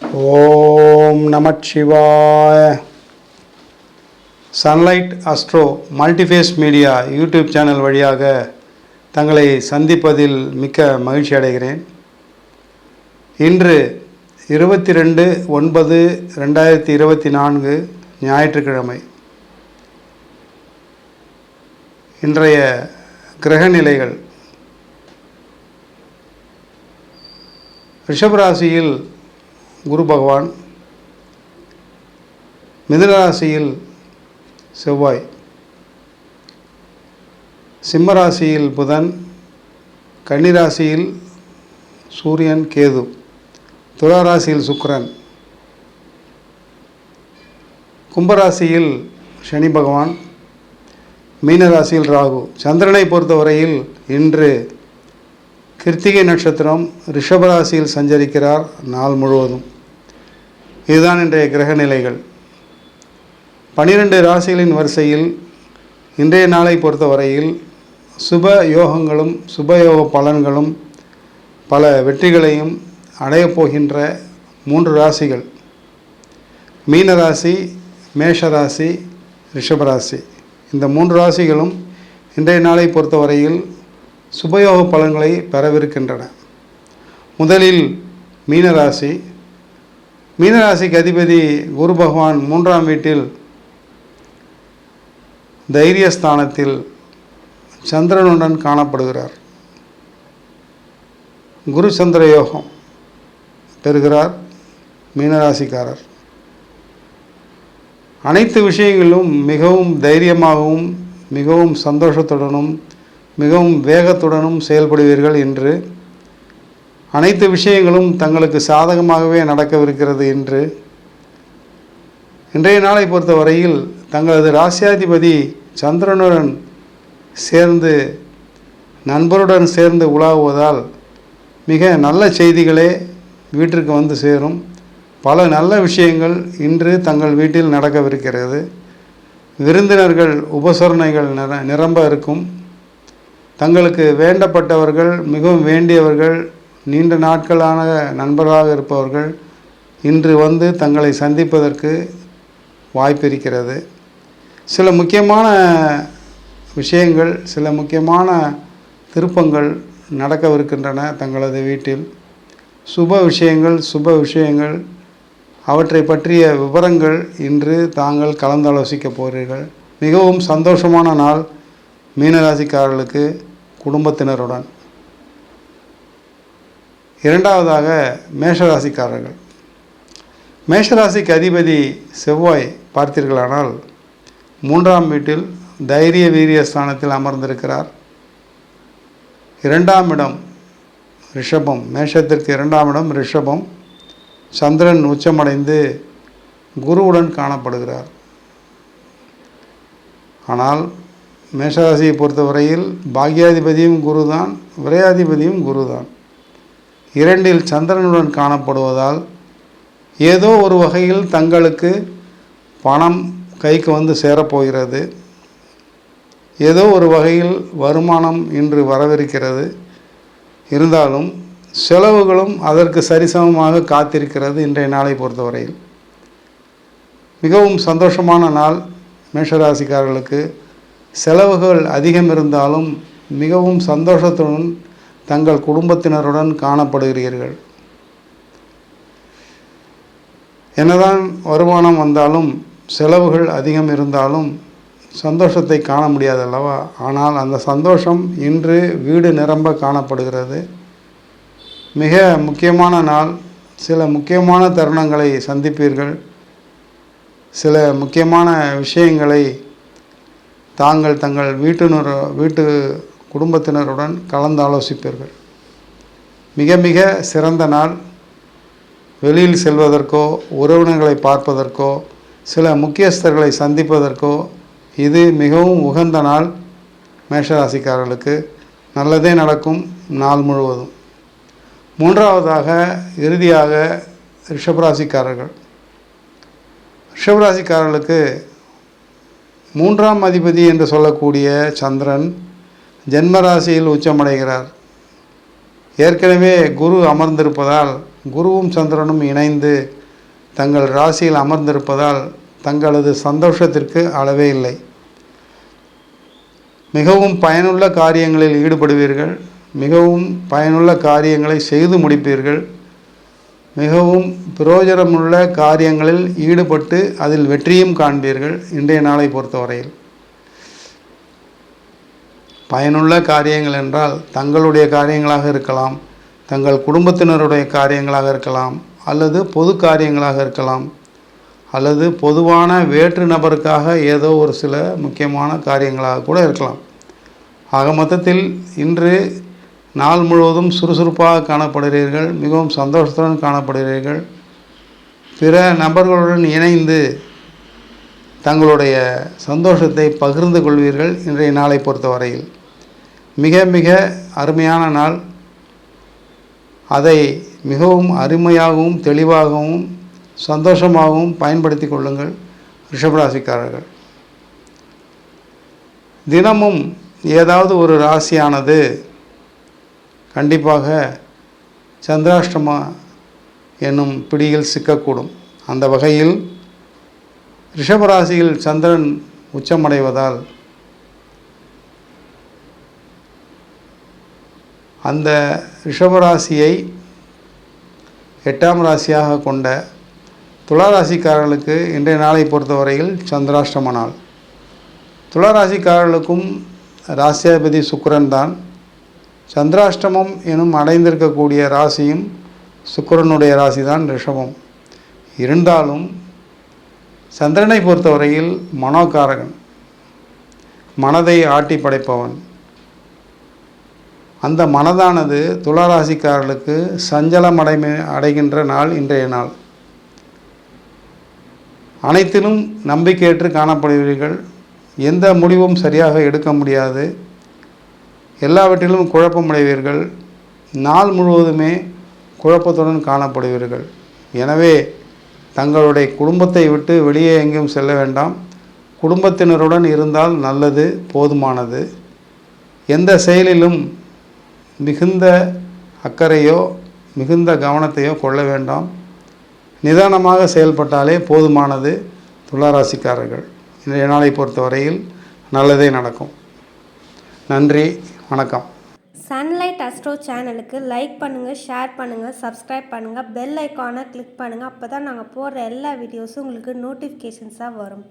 ஓம் நமச்சிவாய. Sunlight astro multiphase media YouTube channel வழியாக தங்களை சந்திப்பதில் மிக்க மகிழ்ச்சி அடைகிறேன். இன்று 22/9/2024 ஞாயிற்றுக்கிழமை. இன்றைய கிரக நிலைகள்: ரிஷபராசியில் குரு பகவான், மிதுனராசியில் செவ்வாய், சிம்மராசியில் புதன், கன்னிராசியில் சூரியன் கேது, துளாராசியில் சுக்கிரன், கும்பராசியில் சனி பகவான், மீனராசியில் ராகு. சந்திரனை பொறுத்தவரையில் இன்று கிருத்திகை நட்சத்திரம் ரிஷபராசியில் சஞ்சரிக்கிறார் நாள் முழுவதும். இதுதான் இன்றைய கிரக நிலைகள். 12 ராசிகளின் வரிசையில் இன்றைய நாளை பொறுத்தவரையில் சுப யோகங்களும் சுபயோக பலன்களும் பல வெற்றிகளையும் அடையப் போகின்ற 3 ராசிகள்: மீனராசி, மேஷராசி, ரிஷபராசி. இந்த 3 ராசிகளும் இன்றைய நாளை பொறுத்தவரையில் சுபயோக பலன்களை பெறவிருக்கின்றன. முதலில் மீனராசி. மீனராசிக்கு அதிபதி குரு பகவான் 3ஆம் வீட்டில் தைரியஸ்தானத்தில் சந்திரனுடன் காணப்படுகிறார். குரு சந்திர யோகம் பெறுகிறார் மீனராசிக்காரர். அனைத்து விஷயங்களிலும் மிகவும் தைரியமாகவும் மிகவும் சந்தோஷத்துடனும் மிகவும் வேகத்துடனும் செயல்படுவீர்கள். என்று அனைத்து விஷயங்களும் தங்களுக்கு சாதகமாகவே நடக்கவிருக்கிறது. என்று இன்றைய நாளை பொறுத்தவரையில் தங்களது ராசியாதிபதி சந்திரனுடன் சேர்ந்து நண்பருடன் சேர்ந்து உலாவுவதால் மிக நல்ல செய்திகளே வீட்டிற்கு வந்து சேரும். பல நல்ல விஷயங்கள் இன்று தங்கள் வீட்டில் நடக்கவிருக்கிறது. விருந்தினர்கள் உபசரணைகள் நிரம்ப இருக்கும். தங்களுக்கு வேண்டப்பட்டவர்கள், மிகவும் வேண்டியவர்கள், நீண்ட நாட்களான நண்பர்களாக இருப்பவர்கள் இன்று வந்து தங்களை சந்திப்பதற்கு வாய்ப்பிருக்கிறது. சில முக்கியமான விஷயங்கள், சில முக்கியமான திருப்பங்கள் நடக்கவிருக்கின்றன தங்களது வீட்டில். சுப விஷயங்கள் அவற்றை பற்றிய விவரங்கள் இன்று தாங்கள் கலந்தாலோசிக்கப் போகிறீர்கள். மிகவும் சந்தோஷமான நாள் மீனராசிக்காரர்களுக்கு குடும்பத்தினருடன். இரண்டாவதாக மேஷராசிக்காரர்கள். மேஷராசிக்கு அதிபதி செவ்வாய் பார்த்தீர்களானால் 3ஆம் வீட்டில் தைரிய வீரிய ஸ்தானத்தில் அமர்ந்திருக்கிறார். 2ஆம் இடம் ரிஷபம், மேஷத்திற்கு 2ஆம் இடம் ரிஷபம். சந்திரன் உச்சமடைந்து குருவுடன் காணப்படுகிறார். ஆனால் மேஷராசியை பொறுத்தவரையில் பாக்யாதிபதியும் குருதான், விரையாதிபதியும் குருதான். 2இல் சந்திரனுடன் காணப்படுவதால் ஏதோ ஒரு வகையில் தங்களுக்கு பணம் கைக்கு வந்து சேரப்போகிறது. ஏதோ ஒரு வகையில் வருமானம் இன்று வரவிருக்கிறது. இருந்தாலும் செலவுகளும் அதற்கு சரிசமமாக காத்திருக்கிறது. இன்றைய நாளை பொறுத்தவரையில் மிகவும் சந்தோஷமான நாள் மேஷராசிக்காரர்களுக்கு. செலவுகள் அதிகம் இருந்தாலும் மிகவும் சந்தோஷத்துடன் தங்கள் குடும்பத்தினருடன் காணப்படுகிறீர்கள். என்னதான் வருமானம் வந்தாலும் செலவுகள் அதிகம் இருந்தாலும் சந்தோஷத்தை காண முடியாதல்லவா? ஆனால் அந்த சந்தோஷம் இன்று வீடு நிரம்ப காணப்படுகிறது. மிக முக்கியமான நாள். சில முக்கியமான தருணங்களை சந்திப்பீர்கள். சில முக்கியமான விஷயங்களை தங்கள் வீட்டு குடும்பத்தினருடன் கலந்து ஆலோசிப்பீர்கள். மிக மிக சிறந்த நாள். வெளியில் செல்வதற்கோ, உறவினர்களை பார்ப்பதற்கோ, சில முக்கியஸ்தர்களை சந்திப்பதற்கோ இது மிகவும் உகந்த நாள். மேஷராசிக்காரர்களுக்கு நல்லதே நடக்கும் நாள் முழுவதும். மூன்றாவதாக இறுதியாக ரிஷபராசிக்காரர்கள். ரிஷபராசிக்காரர்களுக்கு 3ஆம் அதிபதி என்று சொல்லக்கூடிய சந்திரன் ஜென்மராசியில் உச்சமடைகிறார். ஏற்கனவே குரு அமர்ந்திருப்பதால் குருவும் சந்திரனும் இணைந்து தங்கள் ராசியில் அமர்ந்திருப்பதால் தங்களது சந்தோஷத்திற்கு அளவே இல்லை. மிகவும் பயனுள்ள காரியங்களில் ஈடுபடுவீர்கள். மிகவும் பயனுள்ள காரியங்களை செய்து முடிப்பீர்கள். மிகவும் பிரயோஜனமுள்ள காரியங்களில் ஈடுபட்டு அதில் வெற்றியும் காண்பீர்கள். இன்றைய நாளை பொறுத்தவரையில் பயனுள்ள காரியங்கள் என்றால் தங்களுடைய காரியங்களாக இருக்கலாம், தங்கள் குடும்பத்தினருடைய காரியங்களாக இருக்கலாம், அல்லது பொது காரியங்களாக இருக்கலாம், அல்லது பொதுவான வேற்று நபருக்காக ஏதோ ஒரு சில முக்கியமான காரியங்களாக கூட இருக்கலாம். ஆக மொத்தத்தில் இன்று நாள் முழுவதும் சுறுசுறுப்பாக காணப்படுகிறீர்கள். மிகவும் சந்தோஷத்துடன் காணப்படுகிறீர்கள். பிற நபர்களுடன் இணைந்து தங்களுடைய சந்தோஷத்தை பகிர்ந்து கொள்வீர்கள். இன்றைய நாளை பொறுத்தவரையில் மிக மிக அருமையான நாள். அதை மிகவும் அருமையாகவும் தெளிவாகவும் சந்தோஷமாகவும் பயன்படுத்தி கொள்ளுங்கள் ரிஷபராசிக்காரர்கள். தினமும் ஏதாவது ஒரு ராசியானது கண்டிப்பாக சந்திராஷ்டம என்னும் பிடியில் சிக்கக்கூடும். அந்த வகையில் ரிஷபராசியில் சந்திரன் உச்சமடைவதால் அந்த ரிஷபராசியை 8ஆம் ராசியாக கொண்ட துளாராசிக்காரர்களுக்கு இன்றைய நாளை பொறுத்தவரையில் சந்திராஷ்டம நாள். துளாராசிக்காரர்களுக்கும் ராசியாதிபதி சுக்கிரன் தான். சந்திராஷ்டமம் எனும் அடைந்திருக்கக்கூடிய ராசியும் சுக்கிரனுடைய ராசி தான் ரிஷபம். இருந்தாலும் சந்திரனை பொறுத்தவரையில் மனோகாரகன், மனதை ஆட்டி படைப்பவன். அந்த மனதானது துளாராசிக்காரர்களுக்கு சஞ்சலம் அடைகின்ற நாள் இன்றைய நாள். அனைத்திலும் நம்பிக்கையற்று காணப்படுவீர்கள். எந்த முடிவும் சரியாக எடுக்க முடியாது. எல்லாவற்றிலும் குழப்பமடைவீர்கள். நாள் முழுவதுமே குழப்பத்துடன் காணப்படுவீர்கள். எனவே தங்களுடைய குடும்பத்தை விட்டு வெளியே எங்கேயும் செல்ல வேண்டாம். குடும்பத்தினருடன் இருந்தால் நல்லது, போதுமானது. எந்த செயலிலும் மிகுந்த அக்கறையோ மிகுந்த கவனத்தையோ கொள்ள வேண்டாம். நிதானமாக செயல்பட்டாலே போதுமானது. துளாராசிக்காரர்கள் இன்றைய நாளை பொறுத்தவரையில் நல்லதே நடக்கும். நன்றி, வணக்கம். சன்லைட் அஸ்ட்ரோ சேனலுக்கு லைக் பண்ணுங்கள், ஷேர் பண்ணுங்கள், சப்ஸ்கிரைப் பண்ணுங்கள், பெல் ஐக்கானை கிளிக் பண்ணுங்கள். அப்போ தான் நாங்கள் போடுற எல்லா வீடியோஸும் உங்களுக்கு நோட்டிஃபிகேஷன்ஸாக வரும்.